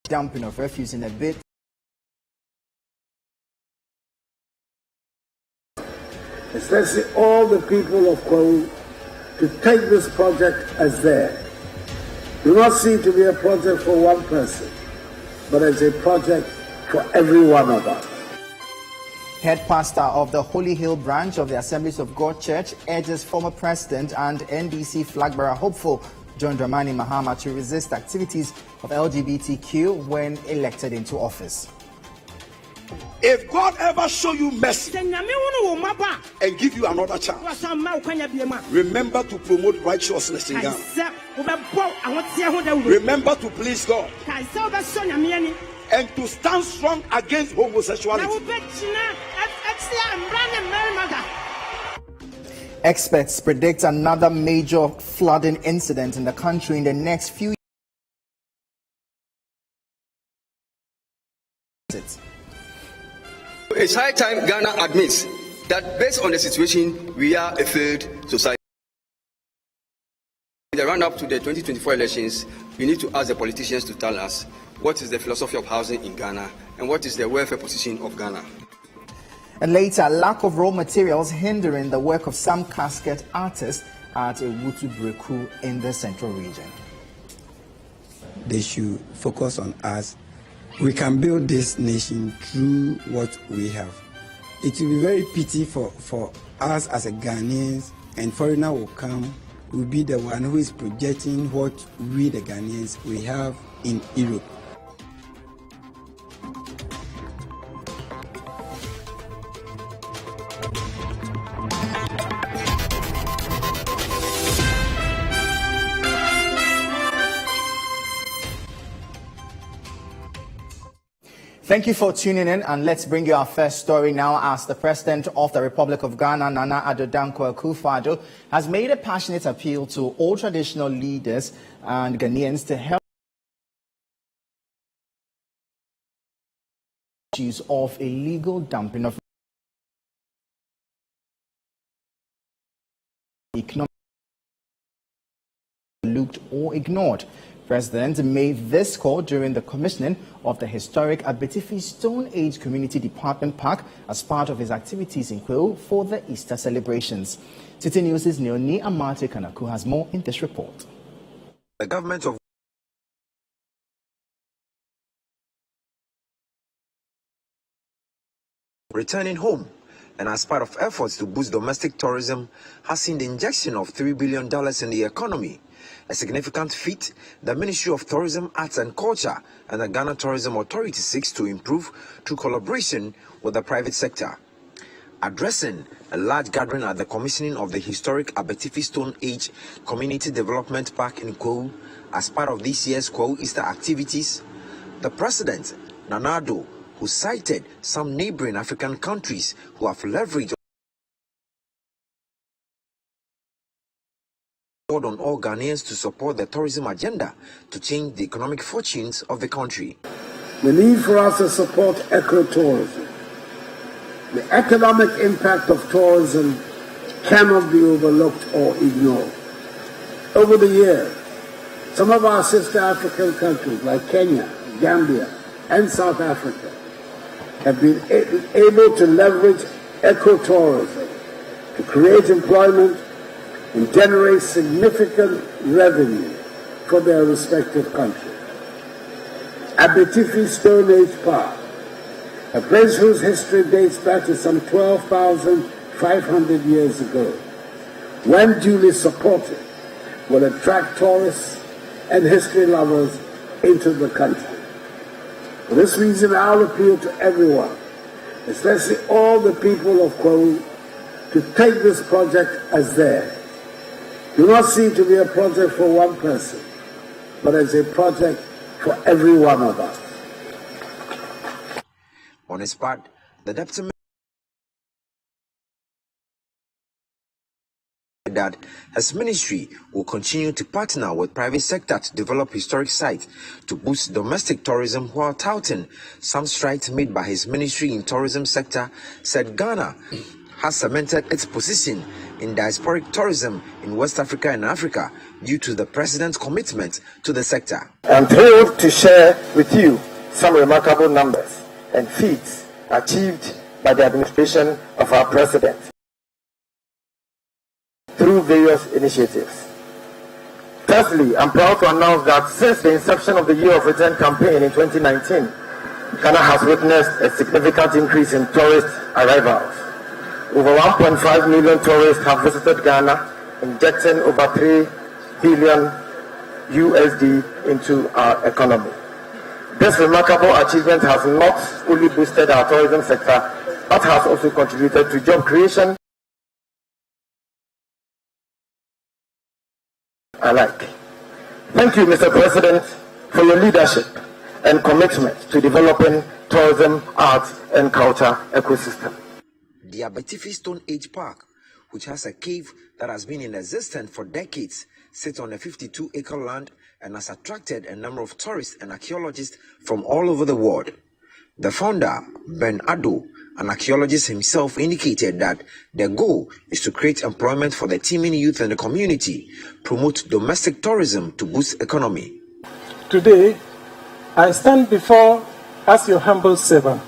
dumping of refuse in a bid. Especially all the people of Kwahu to take this project as theirs. Do not see it to be a project for one person, but as a project for every one of us. Head pastor of the Holy Hill branch of the Assemblies of God Church urges former president and NDC flag bearer hopeful John Dramani Mahama to resist activities of LGBTQ when elected into office. If God ever show you mercy and give you another chance, remember to promote righteousness in Ghana. Remember to please God and to stand strong against homosexuality. Experts predict another major flooding incident in the country in the next few years. It's high time Ghana admits that based on the situation, we are a failed society. In the run-up to the 2024 elections, we need to ask the politicians to tell us what is the philosophy of housing in Ghana and what is the welfare position of Ghana. And later, lack of raw materials hindering the work of some casket artists at Ewutu Breku in the central region. They should focus on us. We can build this nation through what we have. It will be very pity for us as a Ghanaians, and foreigner will come, will be the one who is projecting what we the Ghanaians we have in Europe. Thank you for tuning in, and let's bring you our first story now, as the President of the Republic of Ghana, Nana Addo Dankwa Akufo-Addo, has made a passionate appeal to all traditional leaders and Ghanaians to help issues of illegal dumping of economic looked or ignored. President made this call during the commissioning of the historic Abetifi Stone Age Community Department Park as part of his activities in Kwahu for the Easter celebrations. Citi News' Neoni Amate Kanaku has more in this report. The government of returning home, and as part of efforts to boost domestic tourism, has seen the injection of $3 billion in the economy. A significant feat the Ministry of Tourism, Arts and Culture and the Ghana Tourism Authority seeks to improve through collaboration with the private sector. Addressing a large gathering at the commissioning of the historic Abetifi Stone Age Community Development Park in Kwahu as part of this year's Kwahu Easter activities, the President, Nana Addo, who cited some neighboring African countries who have leveraged on all Ghanaians to support the tourism agenda to change the economic fortunes of the country. The need for us to support ecotourism. The economic impact of tourism cannot be overlooked or ignored. Over the years, some of our sister African countries like Kenya, Gambia, and South Africa have been able to leverage ecotourism to create employment and generate significant revenue for their respective countries. Abetifi Stone Age Park, a place whose history dates back to some 12,500 years ago, when duly supported, will attract tourists and history lovers into the country. For this reason, I'll appeal to everyone, especially all the people of Kwahu, to take this project as theirs. Do not see it to be a project for one person, but as a project for every one of us. On his part, the Deputy that his ministry will continue to partner with private sector to develop historic sites to boost domestic tourism, while touting some strides made by his ministry in tourism sector, said Ghana has cemented its position in diasporic tourism in West Africa and Africa due to the president's commitment to the sector. I'm thrilled to share with you some remarkable numbers and feats achieved by the administration of our president through various initiatives. Firstly, I'm proud to announce that since the inception of the Year of Return campaign in 2019, Ghana has witnessed a significant increase in tourist arrivals. Over 1.5 million tourists have visited Ghana, injecting over 3 billion USD into our economy. This remarkable achievement has not only boosted our tourism sector, but has also contributed to job creation alike. Thank you, Mr. President, for your leadership and commitment to developing tourism, arts, and culture ecosystem. The Abetifi Stone Age Park, which has a cave that has been in existence for decades, sits on a 52-acre land and has attracted a number of tourists and archaeologists from all over the world. The founder, Ben Addo, an archaeologist himself, indicated that the goal is to create employment for the teeming youth in the community, promote domestic tourism to boost economy. Today, I stand before as your humble servant,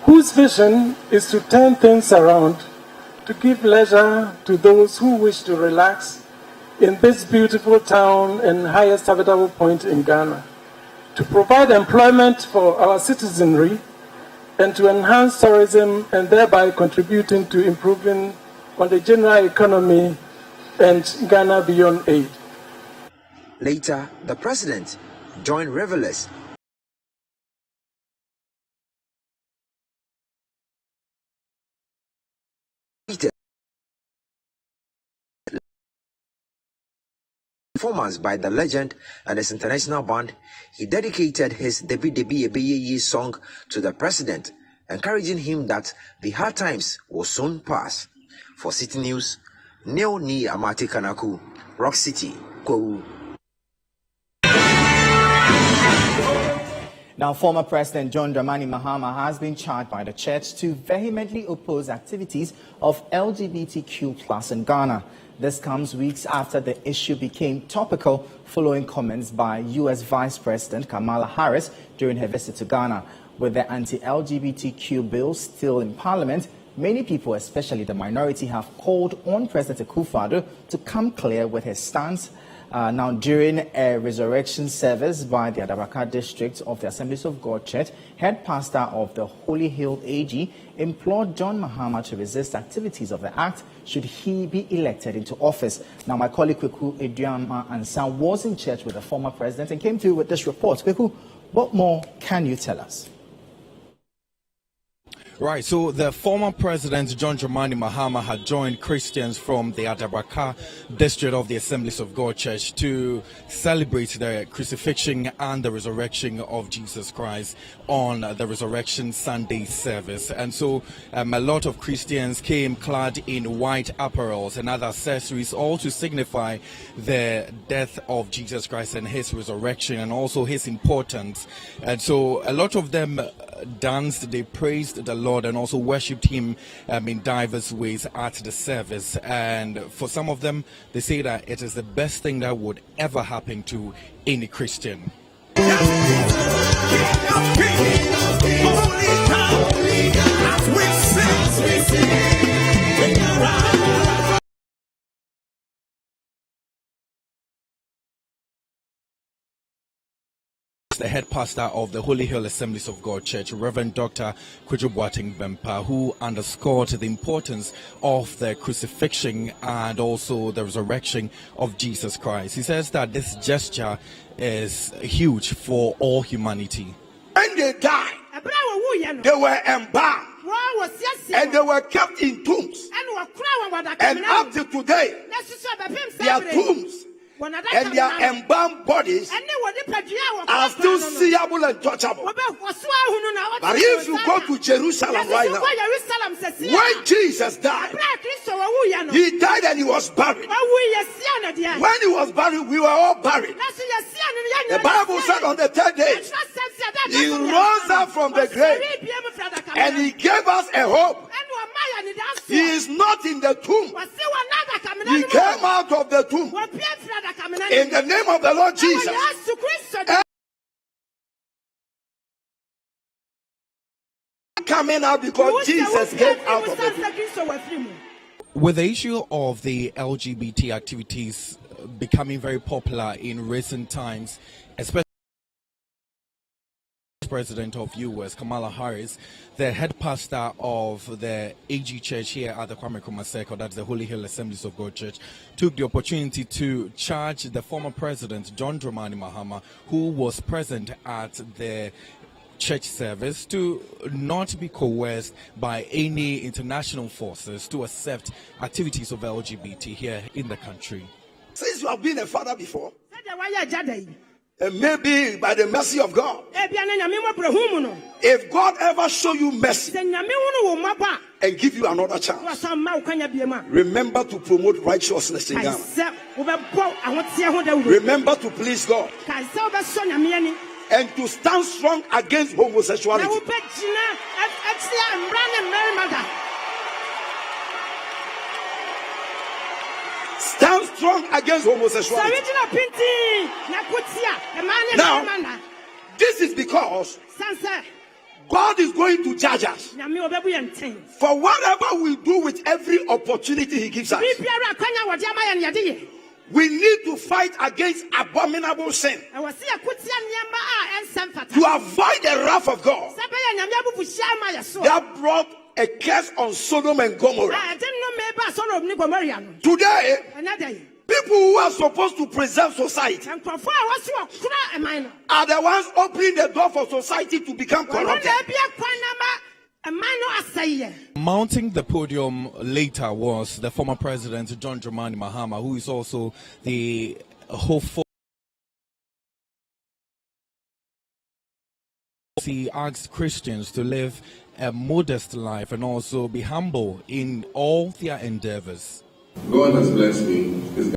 whose vision is to turn things around, to give leisure to those who wish to relax in this beautiful town and highest habitable point in Ghana, to provide employment for our citizenry, and to enhance tourism and thereby contributing to improving on the general economy and Ghana beyond aid. Later, the president joined revelers performance by the legend and his international band. He dedicated his Debi Debi Ebeyeye song to the president, encouraging him that the hard times will soon pass. For Citi News, Neo Ni Amate Kanaku, Rock City, Kou. Now, former President John Dramani Mahama has been charged by the church to vehemently oppose activities of LGBTQ+ in Ghana. This comes weeks after the issue became topical following comments by U.S. Vice President Kamala Harris during her visit to Ghana. With the anti-LGBTQ bill still in Parliament, many people, especially the minority, have called on President Akufo-Addo to come clear with his stance. Now, during a resurrection service by the Adabraka district of the Assemblies of God Church, head pastor of the Holy Hill AG implored John Mahama to resist activities of the act should he be elected into office. Now, my colleague Kweku Eduama Ansa was in church with the former president and came through with this report. Kweku, what more can you tell us? Right, so the former president, John Dramani Mahama, had joined Christians from the Adabraka district of the Assemblies of God Church to celebrate the crucifixion and the resurrection of Jesus Christ on the Resurrection Sunday service. And so a lot of Christians came clad in white apparels and other accessories, all to signify the death of Jesus Christ and his resurrection and also his importance. And so a lot of them danced, they praised the Lord and also worshipped him in diverse ways at the service. And for some of them, they say that it is the best thing that would ever happen to any Christian. The head pastor of the Holy Hill Assemblies of God Church, Reverend Dr. Kwadwo Boateng Bempa, who underscored the importance of the crucifixion and also the resurrection of Jesus Christ. He says that this gesture is huge for all humanity. When they died, they were embalmed and they were kept in tombs. And up to today, their tombs and their embalmed bodies are still seeable and touchable. But if you go to Jerusalem right now, when Jesus died, he died and he was buried. When he was buried, we were all buried. The Bible said on the third day, he rose up from the grave and he gave us a hope He is not in the tomb. He came out of the tomb. In the name of the Lord Jesus. Coming out because Jesus came out of the tomb. With the issue of the LGBT activities becoming very popular in recent times, especially President of US, Kamala Harris, the head pastor of the AG Church here at the Kwame Nkrumah Circle, that's the Holy Hill Assemblies of God Church, took the opportunity to charge the former president, John Dramani Mahama, who was present at the church service, to not be coerced by any international forces to accept activities of LGBT here in the country. Since you have been a father before, and maybe by the mercy of God, if God ever show you mercy and give you another chance, remember to promote righteousness in Ghana. Remember to please God and to stand strong against homosexuality. Stand strong against homosexuality. Now, this is because God is going to judge us for whatever we do with every opportunity He gives us. We need to fight against abominable sin to avoid the wrath of God that brought a curse on Sodom and Gomorrah. Today, people who are supposed to preserve society are the ones opening the door for society to become corrupted. Mounting the podium later was the former president, John Dramani Mahama, who is also the hopeful. He asked Christians to live a modest life and also be humble in all their endeavors. God has blessed me. His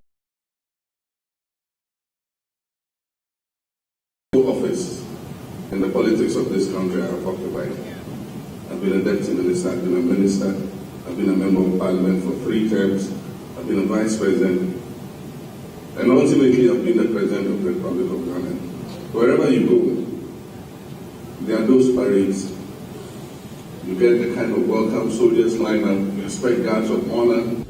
office in the politics of this country I have occupied. I've been a deputy minister, I've been a minister, I've been a member of parliament for 3 terms, I've been a vice president, and ultimately I've been the president of the Republic of Ghana. Wherever you go, there are those parades. You get the kind of welcome soldiers line up, you expect guards of honor.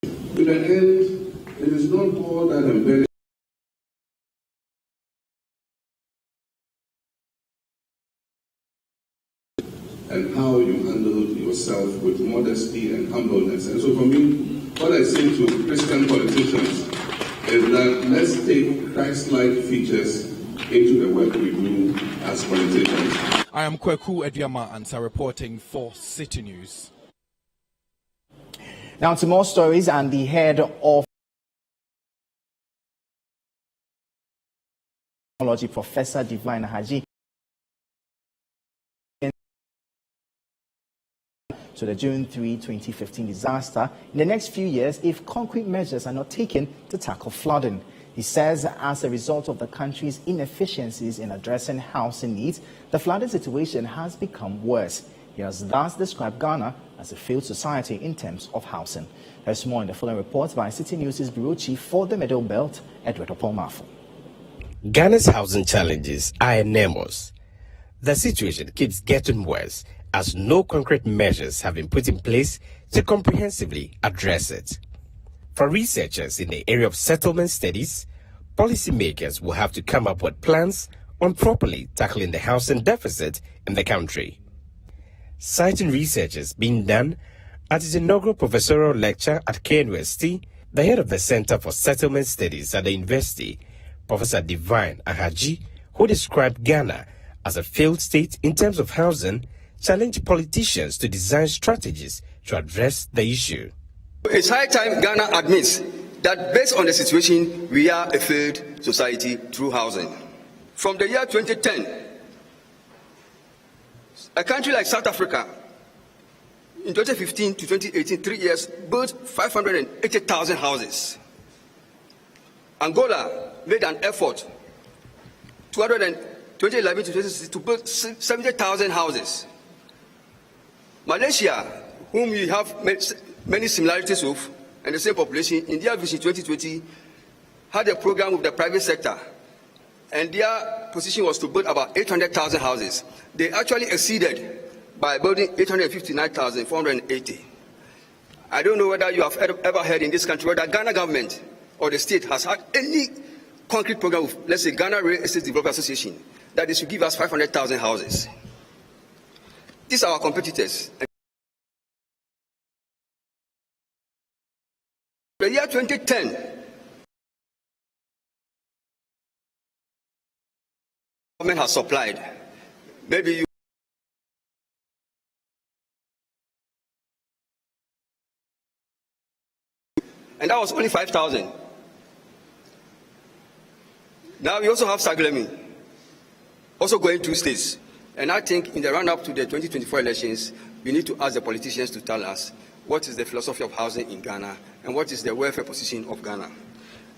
To the end, it is not all that embellished. And how you handle yourself with modesty and humbleness. And so for me, what I say to Christian politicians is that let's take Christ-like features into the work we do as politicians. I am Kweku Ediama Ansa reporting for Citi News. Now to more stories, and the head of technology, Professor Divine Haji, to the June 3, 2015 disaster in the next few years if concrete measures are not taken to tackle flooding. He says as a result of the country's inefficiencies in addressing housing needs, the flooding situation has become worse. He has thus described Ghana as a failed society in terms of housing. There's more in the following report by Citi News' Bureau Chief for the Middle Belt, Edward Opomafo. Ghana's housing challenges are enormous. The situation keeps getting worse as no concrete measures have been put in place to comprehensively address it. For researchers in the area of settlement studies, policymakers will have to come up with plans on properly tackling the housing deficit in the country. Citing researches being done at his inaugural professorial lecture at KNUST, the head of the Center for Settlement Studies at the university, Professor Divine Ahaji, who described Ghana as a failed state in terms of housing, challenged politicians to design strategies to address the issue. It's high time Ghana admits that based on the situation, we are a failed society through housing. From the year 2010, a country like South Africa, in 2015 to 2018, 3 years, built 580,000 houses. Angola made an effort, 220 2011 to 2016 to build 70,000 houses. Malaysia, whom we have many similarities with, and the same population, in their Vision 2020, had a program with the private sector, and their position was to build about 800,000 houses. They actually exceeded by building 859,480. I don't know whether you have ever heard in this country whether Ghana government or the state has had any concrete program with, let's say, Ghana Real Estate Development Association, that they should give us 500,000 houses. These are our competitors. The year 2010, government has supplied. Maybe you and that was only 5,000. Now we also have Saglemi, also going 2 states. And I think in the run-up to the 2024 elections, we need to ask the politicians to tell us what is the philosophy of housing in Ghana and what is the welfare position of Ghana.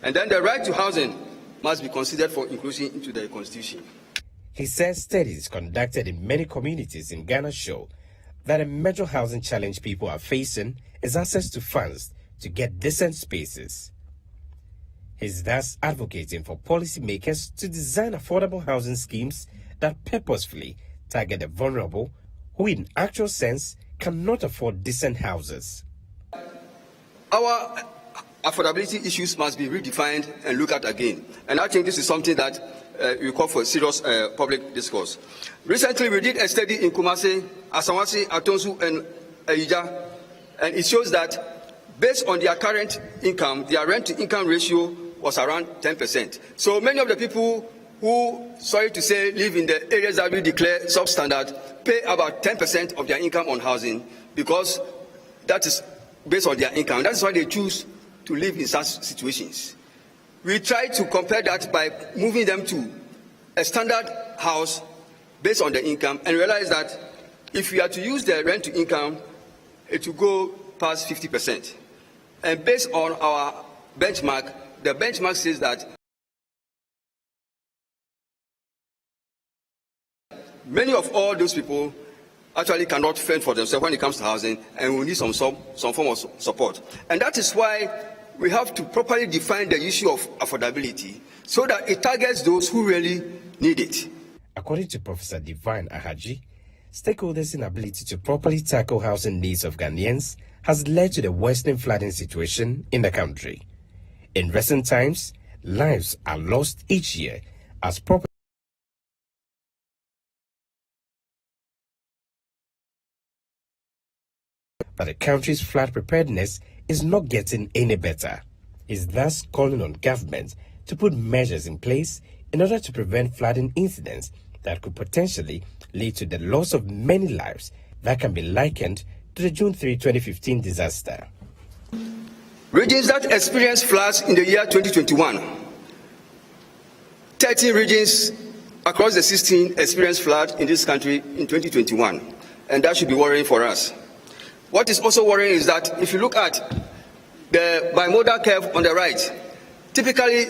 And then the right to housing must be considered for inclusion into the constitution. He says studies conducted in many communities in Ghana show that a major housing challenge people are facing is access to funds to get decent spaces. He's thus advocating for policymakers to design affordable housing schemes that purposefully target the vulnerable who in actual sense cannot afford decent houses. Our affordability issues must be redefined and looked at again. And I think this is something that we call for serious public discourse. Recently, we did a study in Kumasi, Asawasi, Atonsu, and Aija, and it shows that based on their current income, their rent-to-income ratio was around 10%. So many of the people who, sorry to say, live in the areas that we declare substandard pay about 10% of their income on housing because that is based on their income. That's why they choose to live in such situations. We try to compare that by moving them to a standard house based on the income and realize that if we are to use the rent to income, it will go past 50%. And based on our benchmark, the benchmark says that many of all those people actually cannot fend for themselves when it comes to housing and will need some form of support. And that is why we have to properly define the issue of affordability so that it targets those who really need it. According to Professor Divine Ahaji, stakeholders' inability to properly tackle housing needs of Ghanaians has led to the worsening flooding situation in the country. In recent times, lives are lost each year as property but the country's flood preparedness is not getting any better. Is thus calling on government to put measures in place in order to prevent flooding incidents that could potentially lead to the loss of many lives that can be likened to the June 3, 2015 disaster. Regions that experienced floods in the year 2021. 13 regions across the 16 experienced flood in this country in 2021, and that should be worrying for us. What is also worrying is that if you look at the bimodal curve on the right, typically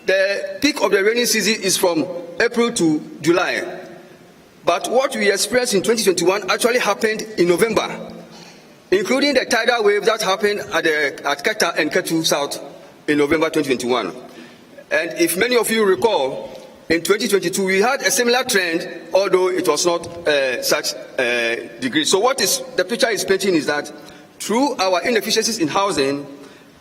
the peak of the rainy season is from April to July. But what we experienced in 2021 actually happened in November, including the tidal wave that happened at Keta and Ketu South in November 2021. And if many of you recall, in 2022 we had a similar trend, although it was not such a degree. So what is the picture is painting is that through our inefficiencies in housing,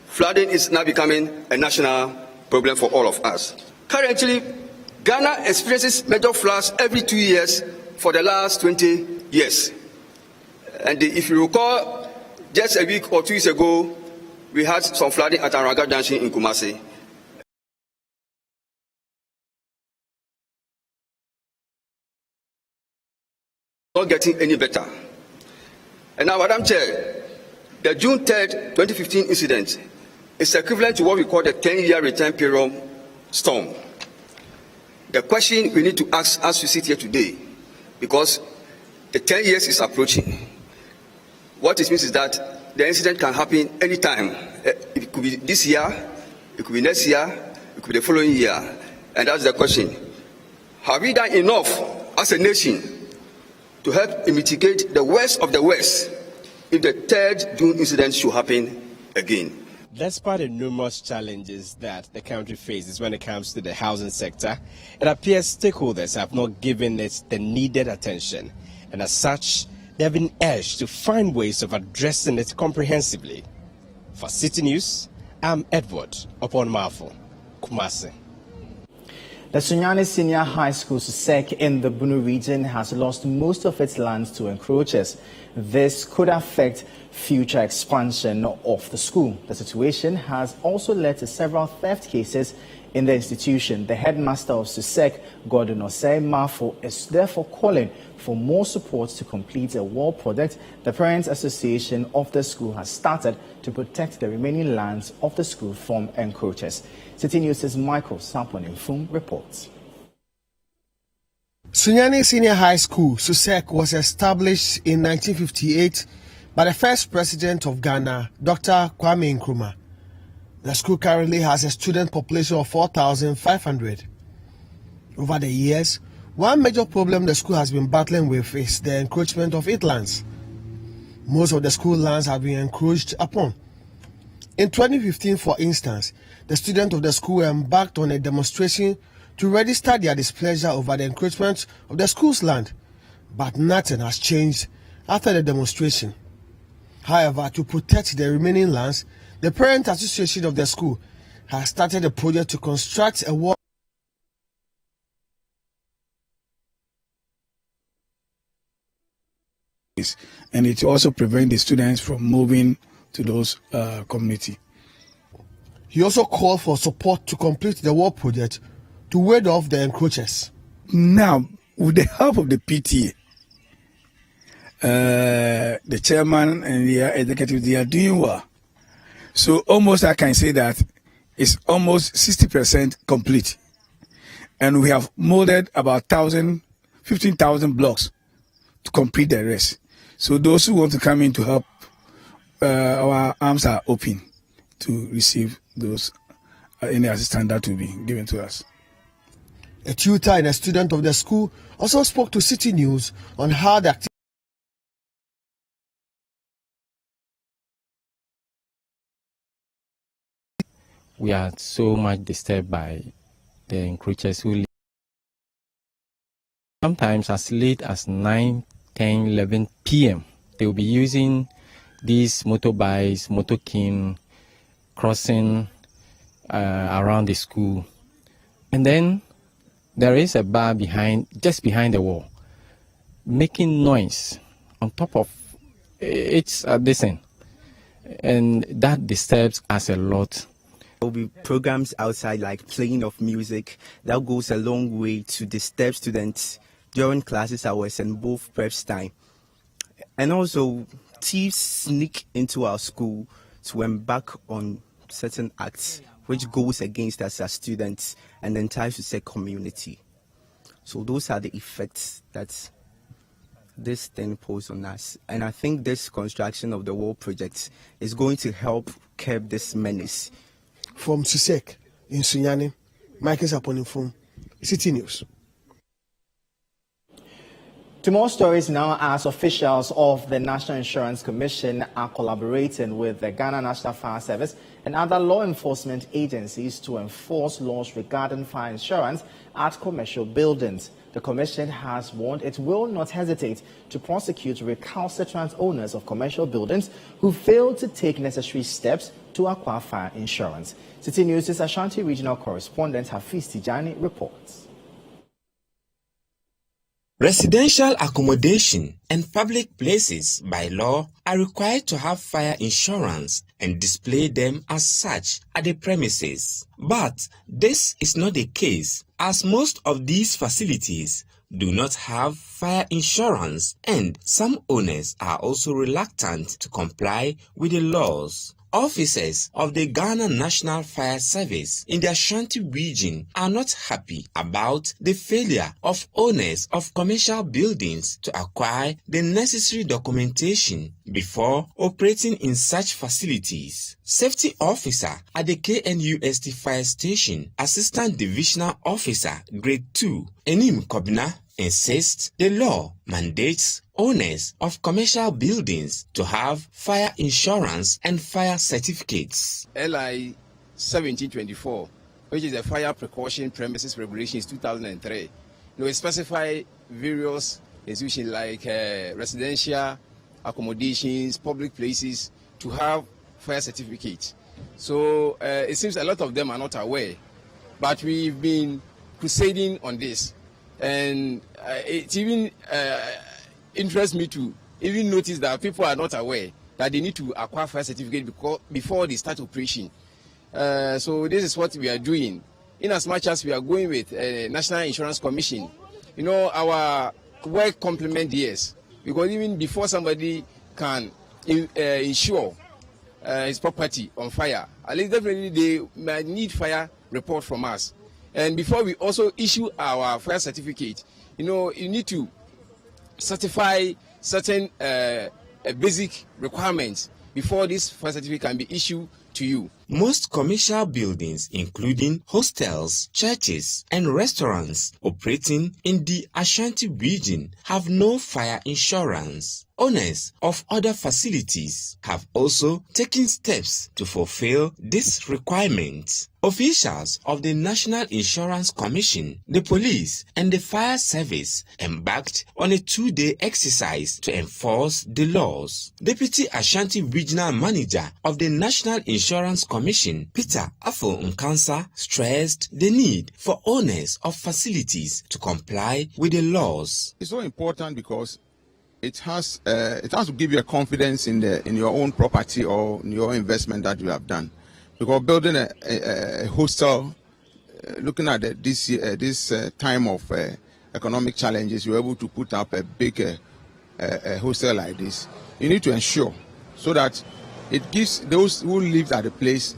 flooding is now becoming a national problem for all of us. Currently, Ghana experiences major floods every 2 years for the last 20 years. And if you recall, just a week or 2 weeks ago, we had some flooding at Araga Junction in Kumasi. Not getting any better. And now, Madam Chair, the June 3rd, 2015 incident is equivalent to what we call the 10-year return period storm. The question we need to ask as we sit here today, because the 10 years is approaching, what it means is that the incident can happen anytime. It could be this year, it could be next year, it could be the following year. And that's the question. Have we done enough as a nation to help mitigate the worst of the worst if the third June incident should happen again? Despite the numerous challenges that the country faces when it comes to the housing sector, it appears stakeholders have not given it the needed attention, and as such, they have been urged to find ways of addressing it comprehensively. For Citi News, I'm Edward Oponmafo, Kumasi. The Sunyani Senior High School Susek in the Bunu region has lost most of its lands to encroachers. This could affect future expansion of the school. The situation has also led to several theft cases in the institution. The headmaster of Susek, Gordon Osei Mafo, is therefore calling for more support to complete a wall project the Parents Association of the school has started to protect the remaining lands of the school from encroachers. Citi News' Michael Saponinfum reports. Sunyani Senior High School, Susek, was established in 1958 by the first president of Ghana, Dr. Kwame Nkrumah. The school currently has a student population of 4,500. Over the years, one major problem the school has been battling with is the encroachment of its lands. Most of the school lands have been encroached upon. In 2015, for instance, the students of the school embarked on a demonstration to register their displeasure over the encroachment of the school's land, but nothing has changed after the demonstration. However, to protect the remaining lands, the Parent Association of the school has started a project to construct a wall. And it also prevents the students from moving to those community. He also called for support to complete the wall project to ward off the encroachers. Now, with the help of the PTA, the chairman and the executive, they are doing well. So almost I can say that it's almost 60% complete. And we have molded about 15,000 blocks to complete the rest. So those who want to come in to help, our arms are open to receive those any assistance that will be given to us. A tutor and a student of the school also spoke to Citi News on how the activity. We are so much disturbed by the encroachers who live. Sometimes as late as 9, 10, 11 p.m. they will be using these motorbikes, motorking, crossing around the school. And then there is a bar just behind the wall, making noise on top of its addition. And that disturbs us a lot. There will be programs outside like playing of music that goes a long way to disturb students during classes hours and both preps time. And also thieves sneak into our school to embark on certain acts which goes against us as students and the entire Susek community. So those are the effects that this thing poses on us. And I think this construction of the wall project is going to help curb this menace. From Susek in Sunyani, Michael Saponinfum, Citi News. To more stories now, as officials of the National Insurance Commission are collaborating with the Ghana National Fire Service and other law enforcement agencies to enforce laws regarding fire insurance at commercial buildings. The Commission has warned it will not hesitate to prosecute recalcitrant owners of commercial buildings who fail to take necessary steps to acquire fire insurance. Citi News' Ashanti Regional Correspondent Hafiz Tijani reports. Residential accommodation and public places by law are required to have fire insurance and display them as such at the premises. But this is not the case, as most of these facilities do not have fire insurance, and some owners are also reluctant to comply with the laws. officers of the Ghana National Fire Service in the Ashanti region are not happy about the failure of owners of commercial buildings to acquire the necessary documentation before operating in such facilities. Safety officer at the KNUST Fire Station, Assistant Divisional Officer, Grade 2, Enim Kobina, insists the law mandates owners of commercial buildings to have fire insurance and fire certificates. LI 1724, which is the Fire Precaution Premises Regulations 2003, it specify various institutions like residential accommodations, public places to have fire certificates. So it seems a lot of them are not aware, but we've been crusading on this. And it even interests me to even notice that people are not aware that they need to acquire fire certificate before they start operation. So this is what we are doing. In as much as we are going with National Insurance Commission, you know, our work complement theirs, because even before somebody can insure his property on fire, at least definitely they might need fire report from us. And before we also issue our fire certificate, you know, you need to certify certain basic requirements before this fire certificate can be issued to you. Most commercial buildings, including hostels, churches, and restaurants operating in the Ashanti region, have no fire insurance. Owners of other facilities have also taken steps to fulfill this requirement. Officials of the National Insurance Commission, the police, and the fire service embarked on a 2-day exercise to enforce the laws. Deputy Ashanti Regional Manager of the National Insurance Commission, Peter Afo Nkansa, stressed the need for owners of facilities to comply with the laws. It's so important because it has to give you a confidence in your own property or in your investment that you have done. Because building a hostel, looking at this time of economic challenges, you're able to put up a big hostel like this. You need to ensure so that it gives those who live at the place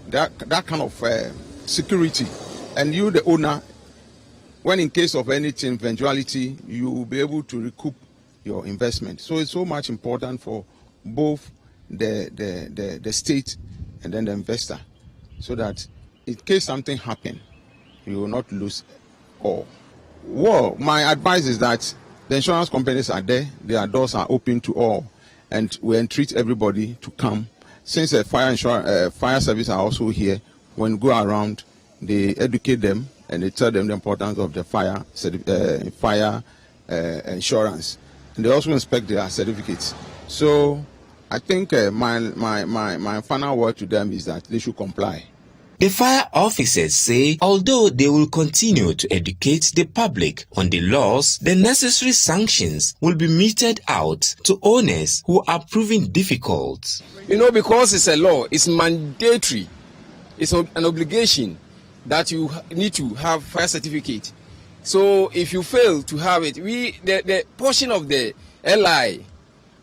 that kind of security, and you, the owner, when in case of anything, eventuality, you will be able to recoup your investment. So it's so much important for both the state and then the investor, so that in case something happen, you will not lose all. Well, my advice is that the insurance companies are there, their doors are open to all, and we entreat everybody to come. Since the fire service are also here, when go around, they educate them and they tell them the importance of the fire insurance. And they also inspect their certificates. So I think my final word to them is that they should comply. The fire officers say although they will continue to educate the public on the laws, the necessary sanctions will be meted out to owners who are proving difficult. You know, because it's a law, it's mandatory. It's an obligation that you need to have fire certificate. So if you fail to have it, the portion of the LI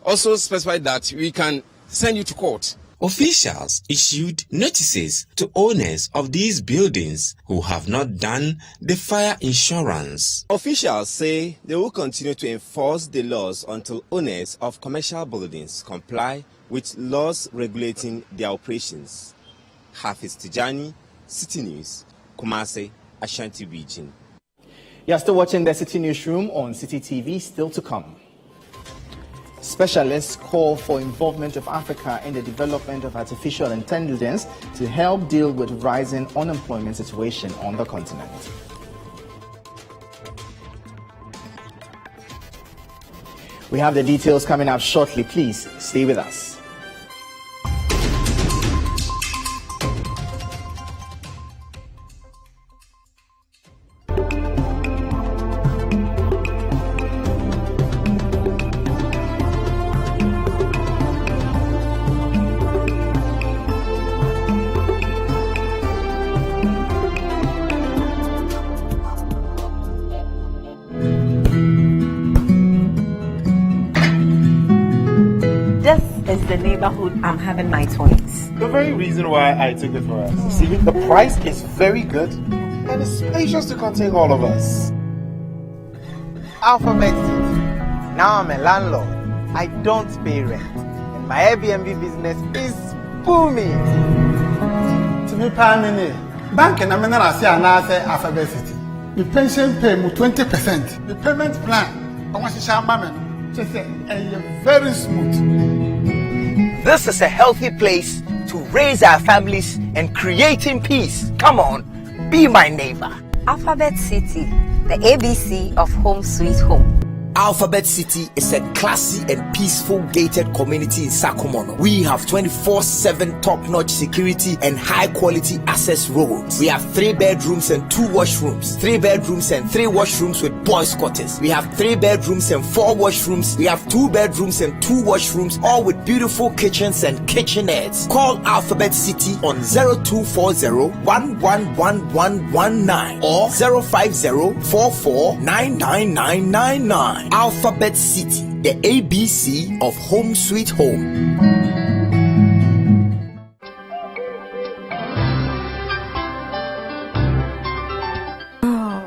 also specified that we can send you to court. Officials issued notices to owners of these buildings who have not done the fire insurance. Officials say they will continue to enforce the laws until owners of commercial buildings comply with laws regulating their operations. Hafiz Tijani, Citi News, Kumasi, Ashanti Region. You're still watching the Citi Newsroom on Citi TV, still to come. Specialists call for involvement of Africa in the development of artificial intelligence to help deal with rising unemployment situation on the continent. We have the details coming up shortly. Please stay with us. Is the neighborhood I'm having my twins. The very reason why I took it for us. See, the price is very good and it's spacious to contain all of us. Alphabet City. Now I'm a landlord. I don't pay rent. And my Airbnb business is booming. To me, Pamini, bank and I'm not Alphabet City. The pension pay me 20%. The payment plan, I want to share my just very smooth. This is a healthy place to raise our families and creating peace. Come on, be my neighbor. Alphabet City, the ABC of Home Sweet Home. Alphabet City is a classy and peaceful gated community in Sakumono. We have 24/7 top-notch security and high-quality access roads. We have 3 bedrooms and 2 washrooms, 3 bedrooms and 3 washrooms with boys' quarters. We have 3 bedrooms and 4 washrooms. We have 2 bedrooms and 2 washrooms, all with beautiful kitchens and kitchenettes. Call Alphabet City on 0240-111119 or 050-44-99999. Alphabet City, the ABC of Home Sweet Home. Oh,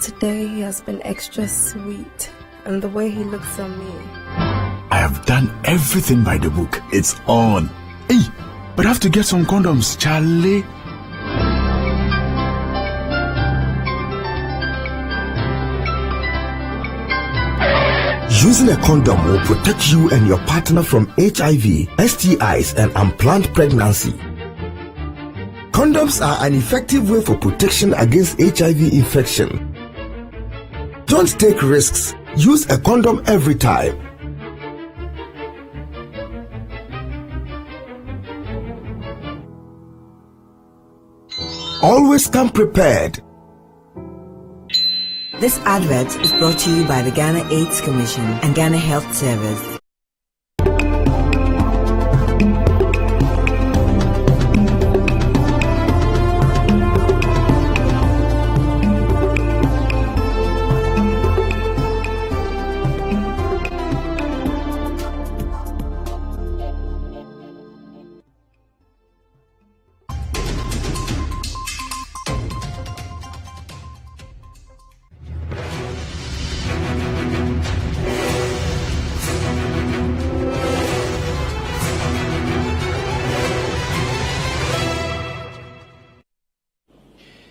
today he has been extra sweet, and the way he looks at me. I have done everything by the book. It's on. Hey, but I have to get some condoms, Charlie. Using a condom will protect you and your partner from HIV, STIs, and unplanned pregnancy. Condoms are an effective way for protection against HIV infection. Don't take risks. Use a condom every time. Always come prepared. This advert is brought to you by the Ghana AIDS Commission and Ghana Health Service.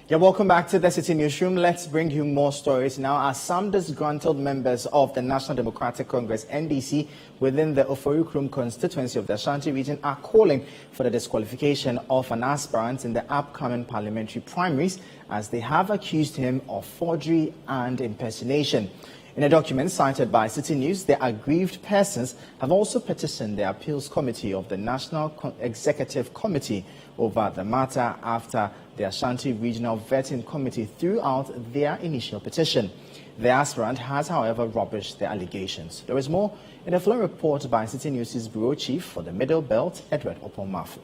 Yeah, welcome back to the Citi Newsroom. Let's bring you more stories now as some disgruntled members of the National Democratic Congress, NDC, within the Oforikrum constituency of the Ashanti region are calling for the disqualification of an aspirant in the upcoming parliamentary primaries as they have accused him of forgery and impersonation. In a document cited by Citi News, the aggrieved persons have also petitioned the Appeals Committee of the National Executive Committee over the matter after the Ashanti Regional Vetting Committee threw out their initial petition. The aspirant has, however, rubbished the allegations. There is more in a full report by Citi News' Bureau Chief for the Middle Belt, Edward Opomafu.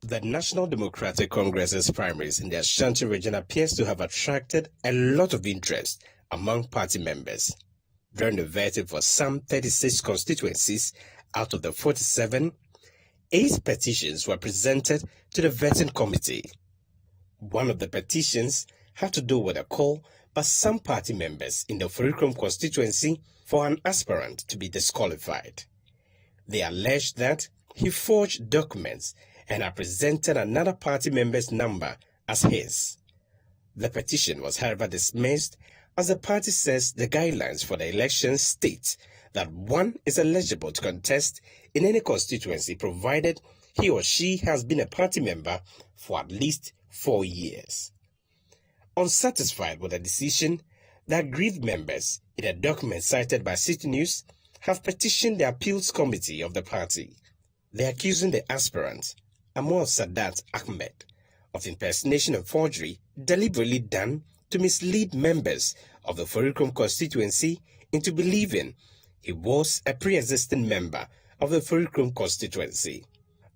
The National Democratic Congress's primaries in the Ashanti region appears to have attracted a lot of interest among party members. During the vetting for some 36 constituencies out of the 47, 8 petitions were presented to the vetting committee. One of the petitions had to do with a call by some party members in the Oforikrum constituency for an aspirant to be disqualified. They alleged that he forged documents and had presented another party member's number as his. The petition was, however, dismissed as the party says the guidelines for the election state that one is eligible to contest in any constituency provided he or she has been a party member for at least 4 years. Unsatisfied with the decision, the aggrieved members, in a document cited by Citi News, have petitioned the Appeals Committee of the party. They are accusing the aspirant, Amor Sadat Ahmed, of impersonation and forgery deliberately done to mislead members of the Oforikrum constituency into believing he was a pre-existing member of the Oforikrum constituency.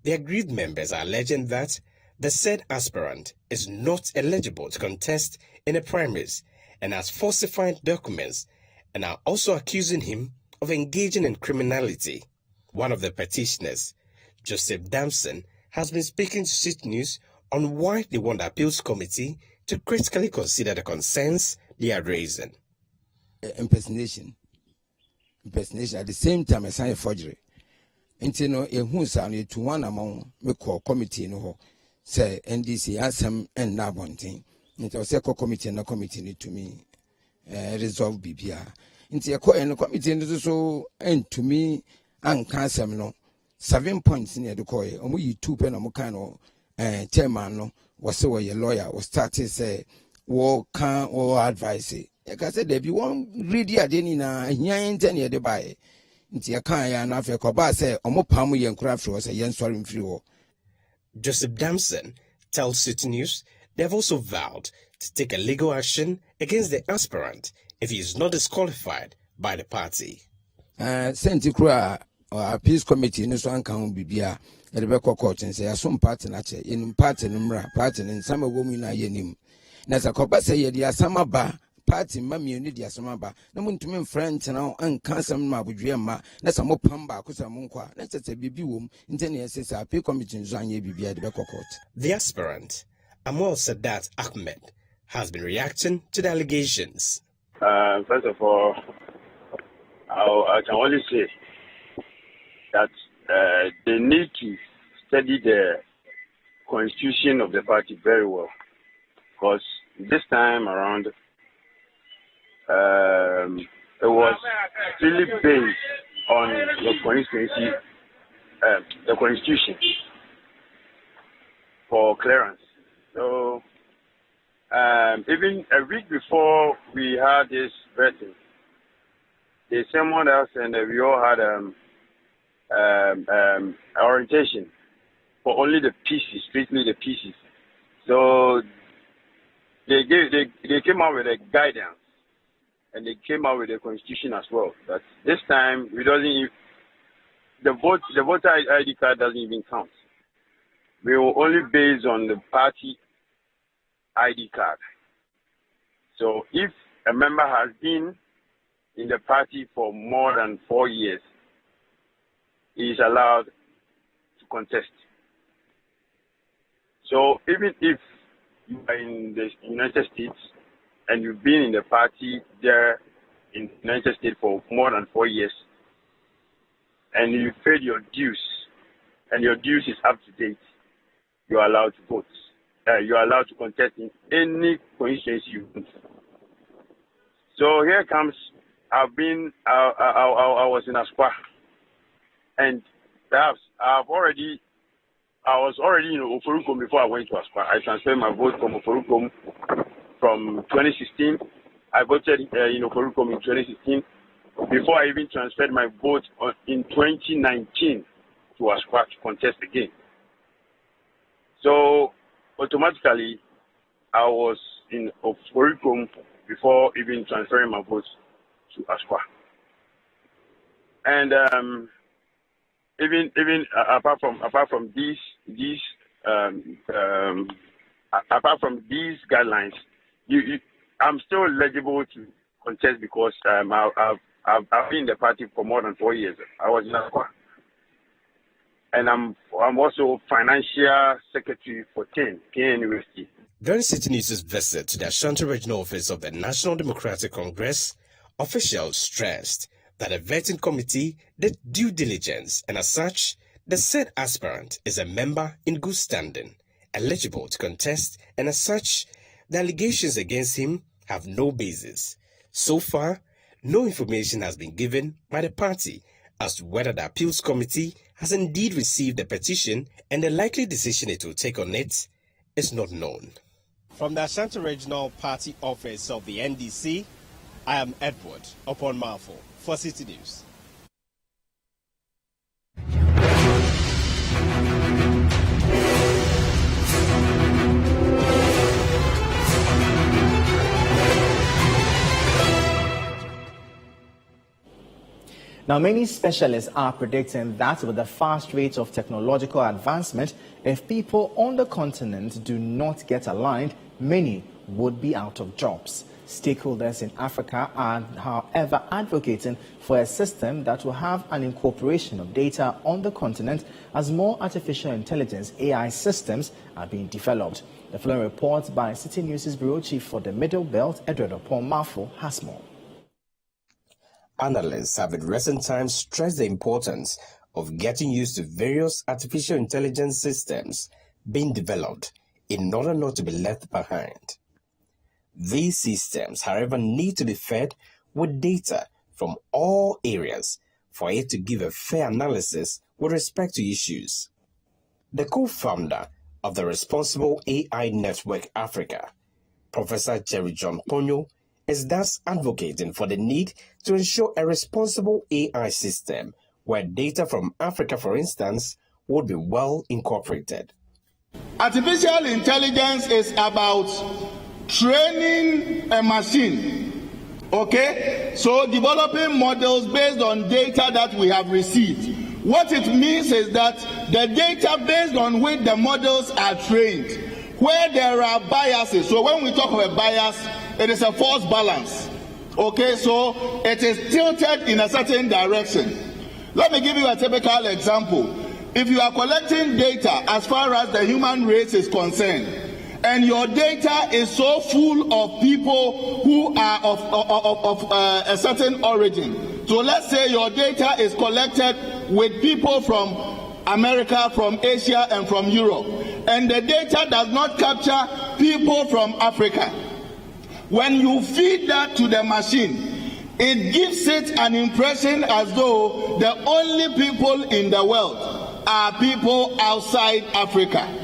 The aggrieved members are alleging that the said aspirant is not eligible to contest in the primaries and has falsified documents, and are also accusing him of engaging in criminality. One of the petitioners, Joseph Damson, has been speaking to Citi News on why they want the Appeals Committee to critically consider the concerns they are raising. Impersonation at the same time as a forgery. Nti no ehun sa no to one among me call committee no ho say NDC asem en na bonten. Nti o say committee na committee ni to me resolve bibia. Nti e en committee no so en to me anka asem no 7 points near the coy. Omo yi 2 pen omo kan no chairman no was say we lawyer was started say wo kan or advice. Like I said, there be one ready at any na here near the buy. Nti ya kan ya na Africa ba say omo pamu yen kura free say yen sorry free wo. Joseph Damson tells Citi News they have also vowed to take a legal action against the aspirant if he is not disqualified by the party. Senti kura Appeals Committee no so anka ho bibia e de be court and say asom party na che yen party no mra party no sama wo mu na yenim. Na sa ko ba say ye dia sama ba party mami ni dia sama ba na muntumi friend na anka sam ma bodwe ma na sa mo pamba ko sa mo nkwa na tete bibi wom nte na yesi sa Appeals Committee nzo anye bibia de be court. The aspirant Amol Sadat Ahmed has been reacting to the allegations. First of all, I can only say that they need to study the constitution of the party very well, because this time around it was really based on the constituency, the constitution for clearance. So even a week before we had this vetting, they summoned us and we all had orientation for only the pieces, strictly the pieces. So they came out with a guidance and they came out with a constitution as well. That this time the voter ID card doesn't even count. We were only based on the party ID card. So if a member has been in the party for more than 4 years, he is allowed to contest. So even if you are in the United States and you've been in the party there in the United States for more than 4 years, and you paid your dues, and your dues is up to date, you are allowed to vote. You are allowed to contest in any constituency you want. So here comes, I was in Aspa, and perhaps I was already in Oforukom before I went to Aspa. I transferred my vote from Oforukom from 2016. I voted in Oforukom in 2016 before I even transferred my vote in 2019 to Aspa to contest again. So automatically, I was in Oforukom before even transferring my vote to Aspa. And even apart from these guidelines, I'm still eligible to contest because I've been in the party for more than 4 years. I was in Aspa. And I'm also financial secretary for Kenya University. During Citi News' visit to the Ashanti Regional Office of the National Democratic Congress, officials stressed that a vetting committee did due diligence, and as such, the said aspirant is a member in good standing, eligible to contest, and as such, the allegations against him have no basis. So far, no information has been given by the party as to whether the Appeals Committee has indeed received the petition, and the likely decision it will take on it is not known. From the Ashanti Regional Party Office of the NDC, I am Edward Oponmafo for Citi News. Now, many specialists are predicting that with the fast rate of technological advancement, if people on the continent do not get aligned, many would be out of jobs. Stakeholders in Africa are, however, advocating for a system that will have an incorporation of data on the continent as more artificial intelligence AI systems are being developed. The following report by Citi News' Bureau Chief for the Middle Belt, Edward Mafo, has more. Analysts have in recent times stressed the importance of getting used to various artificial intelligence systems being developed in order not to be left behind. These systems, however, need to be fed with data from all areas for it to give a fair analysis with respect to issues. The co-founder of the Responsible AI Network Africa, Professor Jerry John Ponyo, is thus advocating for the need to ensure a responsible AI system where data from Africa, for instance, would be well incorporated. Artificial intelligence is about training a machine, okay? So developing models based on data that we have received. What it means is that the data based on which the models are trained, where there are biases. So when we talk about bias, it is a false balance, okay? So it is tilted in a certain direction. Let me give you a typical example. If you are collecting data as far as the human race is concerned, and your data is so full of people who are of a certain origin. So let's say your data is collected with people from America, from Asia, and from Europe. And the data does not capture people from Africa. When you feed that to the machine, it gives it an impression as though the only people in the world are people outside Africa.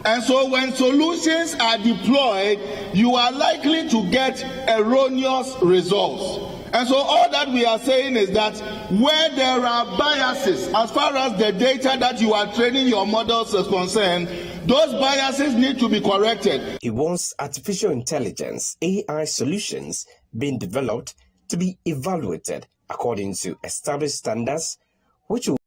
And so when solutions are deployed, you are likely to get erroneous results. And so all that we are saying is that where there are biases, as far as the data that you are training your models is concerned, those biases need to be corrected. He wants artificial intelligence, AI solutions being developed to be evaluated according to established standards, which will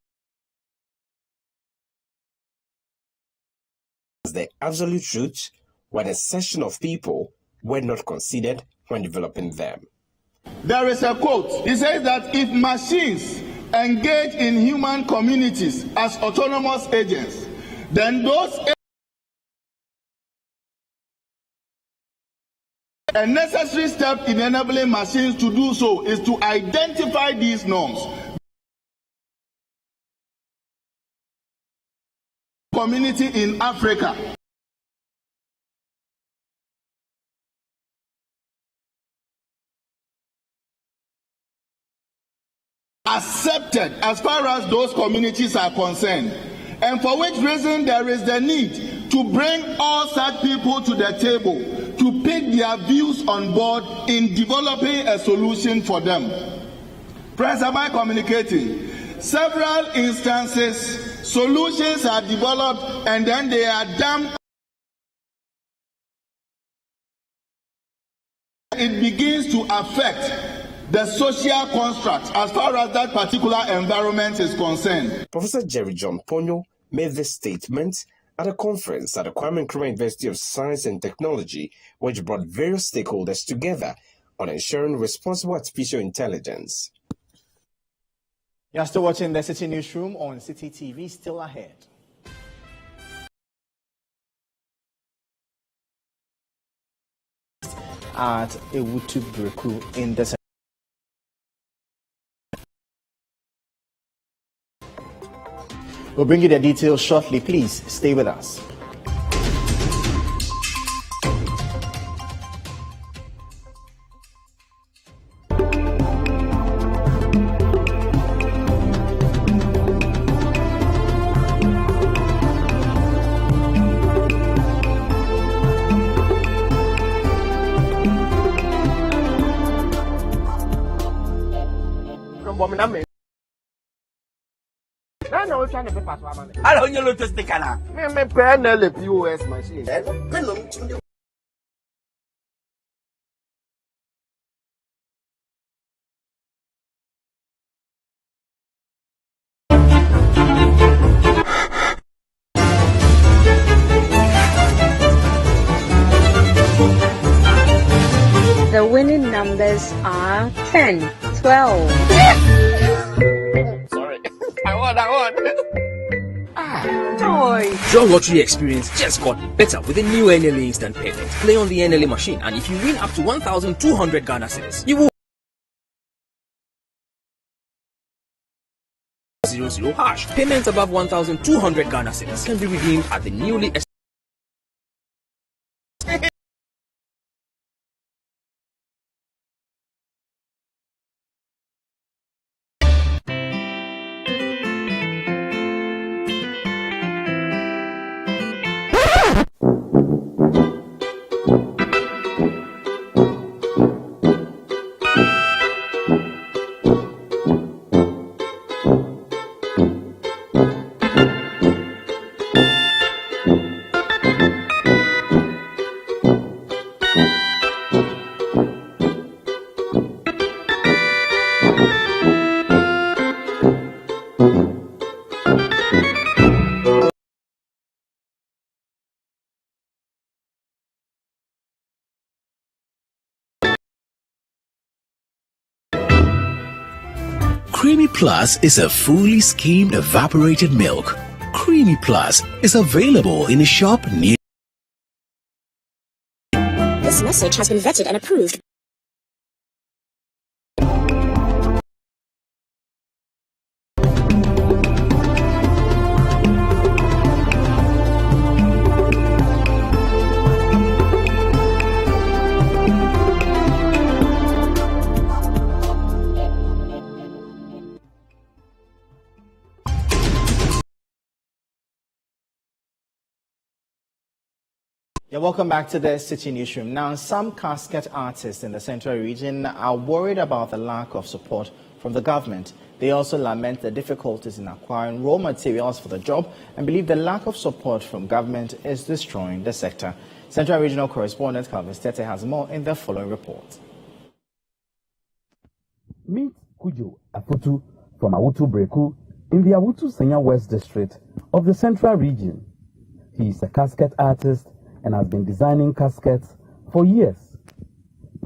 the absolute truth when a session of people were not considered when developing them. There is a quote. It says that if machines engage in human communities as autonomous agents, then those a necessary step in enabling machines to do so is to identify these norms. Community in Africa. Accepted as far as those communities are concerned, and for which reason there is the need to bring all such people to the table to pick their views on board in developing a solution for them. Friends, am I communicating? Several instances, solutions are developed and then they are dumped. It begins to affect the social construct as far as that particular environment is concerned. Professor Jerry John Ponyo made this statement at a conference at the Kwame Nkrumah University of Science and Technology, which brought various stakeholders together on ensuring responsible artificial intelligence. You are still watching the Citi Newsroom on Citi TV. Still ahead. At Ewutu Breku in the We'll bring you the details shortly. Please stay with us. I don't know to stick on. Me pen the POS machine. The 10, 12. Sorry. I won. Joy. Your lottery experience just got better with the new NLA Instant Payment. Play on the NLA machine, and if you win up to 1,200 Ghana cedis, you will 00 hash. Payments above 1,200 Ghana cedis can be redeemed at the newly Creamy Plus is a fully skimmed evaporated milk. Creamy Plus is available in a shop near. This message has been vetted and approved. Yeah, welcome back to the Citi Newsroom. Now, some casket artists in the central region are worried about the lack of support from the government. They also lament the difficulties in acquiring raw materials for the job and believe the lack of support from government is destroying the sector. Central Regional Correspondent Calvin Stete has more in the following report. Meet Kujo Afutu from Awutu Breku in the Awutu Senya West District of the Central Region. He is a casket artist and has been designing caskets for years.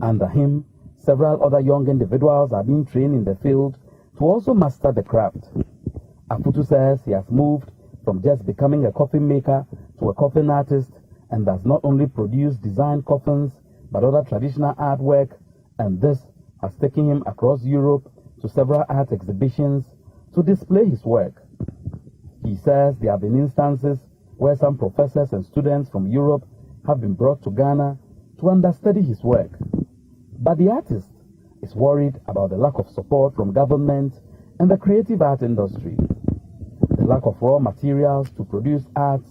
Under him, several other young individuals are being trained in the field to also master the craft. Afutu says he has moved from just becoming a coffin maker to a coffin artist and does not only produce designed coffins but other traditional artwork, and this has taken him across Europe to several art exhibitions to display his work. He says there have been instances where some professors and students from Europe have been brought to Ghana to understudy his work. But the artist is worried about the lack of support from government and the creative art industry, the lack of raw materials to produce arts.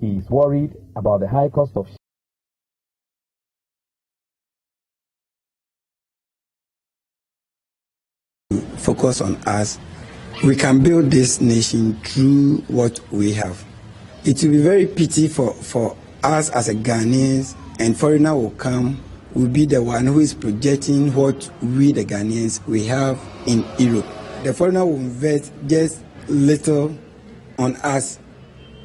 He is worried about the high cost of focus on us. We can build this nation through what we have. It will be very pity for us as a Ghanaians, and foreigner will come, will be the one who is projecting what we the Ghanaians we have in Europe. The foreigner will invest just little on us,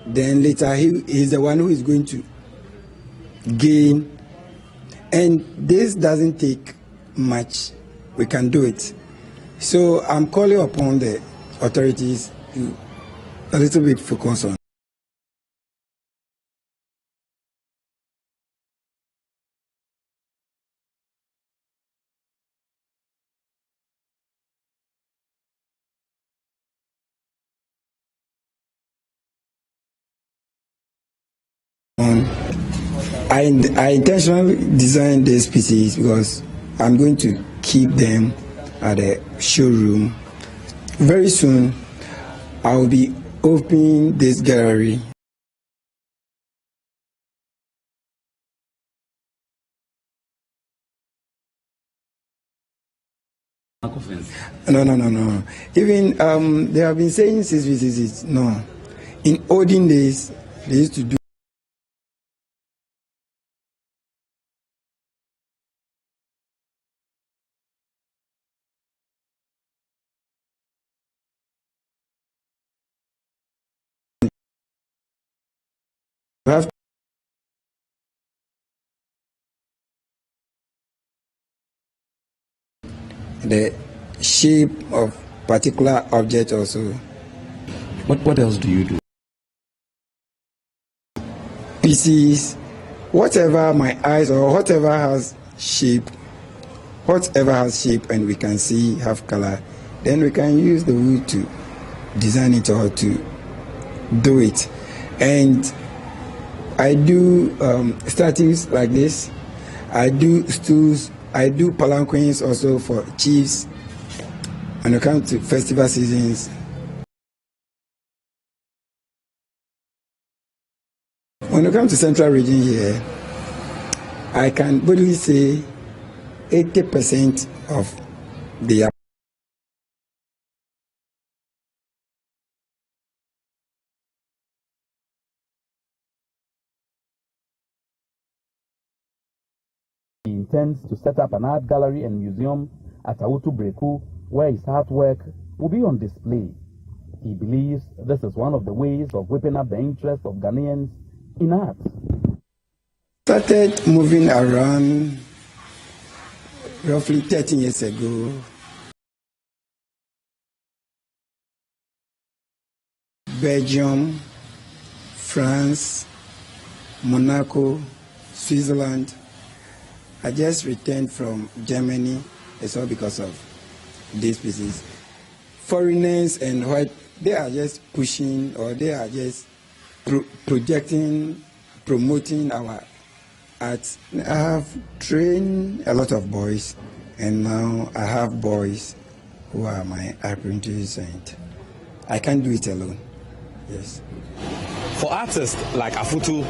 then later he is the one who is going to gain, and this doesn't take much. We can do it. So I'm calling upon the authorities to a little bit focus on. I intentionally designed these pieces because I'm going to keep them at the showroom. Very soon, I will be opening this gallery. No. Even they have been saying 666. No. In olden days, they used to do. You have the shape of particular object also. What else do you do? Pieces, whatever my eyes or whatever has shape and we can see have color, then we can use the wood to design it or to do it. And I do statues like this. I do stools. I do palanquins also for chiefs. When it comes to festival seasons, when it comes to Central Region here, I can boldly say 80% of the He intends to set up an art gallery and museum at Awutu Breku, where his artwork will be on display. He believes this is one of the ways of whipping up the interest of Ghanaians in art. Started moving around roughly 13 years ago. Belgium, France, Monaco, Switzerland. I just returned from Germany. It's all because of these pieces. Foreigners and what they are just pushing, or they are just projecting, promoting our art. I have trained a lot of boys, and now I have boys who are my apprentices, and I can't do it alone. Yes. For artists like Afutu,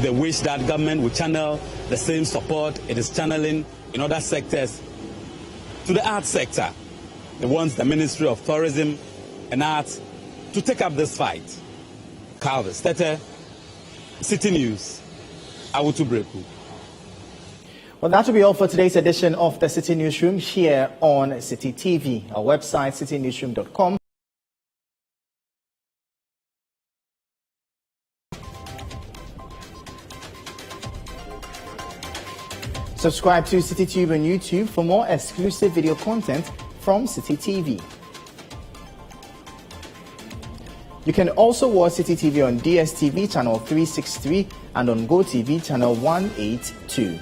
they wish that government would channel the same support it is channeling in other sectors to the art sector. They want the Ministry of Tourism and Arts to take up this fight. Calvin Stete, Citi News, Awutu Breku. Well, that will be all for today's edition of the Citi Newsroom here on Citi TV. Our website, citinewsroom.com. Subscribe to CitiTube on YouTube for more exclusive video content from Citi TV. You can also watch Citi TV on DSTV channel 363 and on GoTV channel 182.